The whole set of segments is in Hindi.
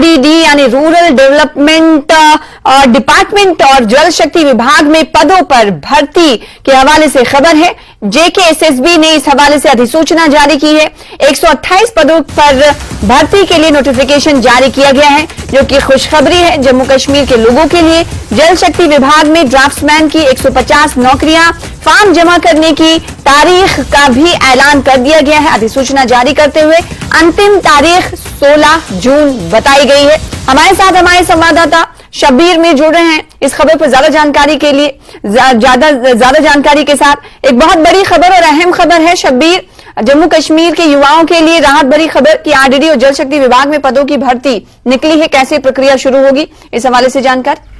RDD यानी रूरल डेवलपमेंट डिपार्टमेंट और जल शक्ति विभाग में पदों पर भर्ती के हवाले से खबर है। JKSSB ने इस हवाले से अधिसूचना जारी की है। 128 पदों पर भर्ती के लिए नोटिफिकेशन जारी किया गया है, जो कि खुशखबरी है जम्मू कश्मीर के लोगों के लिए। जल शक्ति विभाग में ड्राफ्ट्समैन की 150 नौकरियां, फॉर्म जमा करने की तारीख का भी ऐलान कर दिया गया है। अधिसूचना जारी करते हुए अंतिम तारीख 16 जून बताई गई है। हमारे साथ हमारे संवाददाता शब्बीर में जुड़ रहे हैं इस खबर पर ज्यादा जानकारी के लिए। ज्यादा जानकारी के साथ एक बहुत बड़ी खबर और अहम खबर है शब्बीर, जम्मू कश्मीर के युवाओं के लिए राहत भरी खबर कि RDD और जल शक्ति विभाग में पदों की भर्ती निकली है। कैसे प्रक्रिया शुरू होगी, इस हवाले से जानकारी।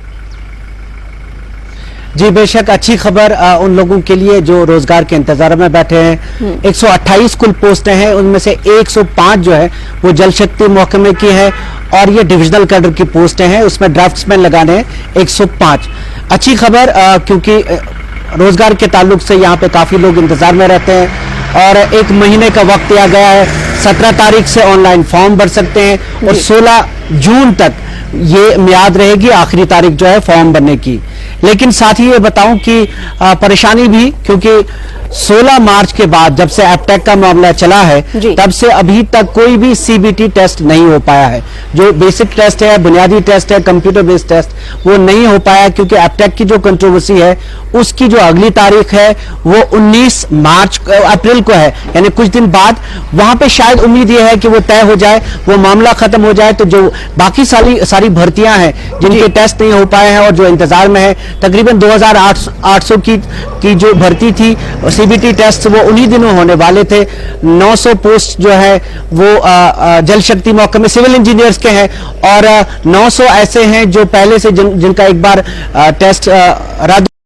जी बेशक, अच्छी खबर उन लोगों के लिए जो रोजगार के इंतजार में बैठे हैं। 128 कुल पोस्टें हैं, उनमें से 105 जो है वो जल शक्ति महकमे की है और ये डिविजनल कैडर की पोस्टें हैं। उसमें ड्राफ्ट्समैन लगाने हैं 105। अच्छी खबर क्योंकि रोजगार के ताल्लुक से यहाँ पे काफी लोग इंतजार में रहते हैं और 1 महीने का वक्त दिया गया है। 17 तारीख से ऑनलाइन फॉर्म भर सकते हैं और 16 जून तक ये मियाद रहेगी, आखिरी तारीख जो है फॉर्म भरने की। लेकिन साथ ही ये बताऊं कि परेशानी भी, क्योंकि 16 मार्च के बाद जब से एपटेक का मामला चला है तब से अभी तक कोई भी CBT टेस्ट नहीं हो पाया है। जो बेसिक टेस्ट है, बुनियादी टेस्ट है, कंप्यूटर बेस्ड टेस्ट, वो नहीं हो पाया क्योंकि एपटेक की जो कंट्रोवर्सी है उसकी जो अगली तारीख है वो 19 अप्रैल को है, यानी कुछ दिन बाद। वहां पे शायद उम्मीद ये है कि वो तय हो जाए, वो मामला खत्म हो जाए, तो जो बाकी सारी भर्तियां हैं जिनके टेस्ट नहीं हो पाए हैं और जो इंतजार में है, तकरीबन 2800 की जो भर्ती थी CBT टेस्ट, वो उन्हीं दिनों होने वाले थे। 900 पोस्ट जो है वो जल शक्ति महकमे सिविल इंजीनियर्स के हैं और 900 ऐसे हैं जो पहले से जिनका एक बार टेस्ट रद्द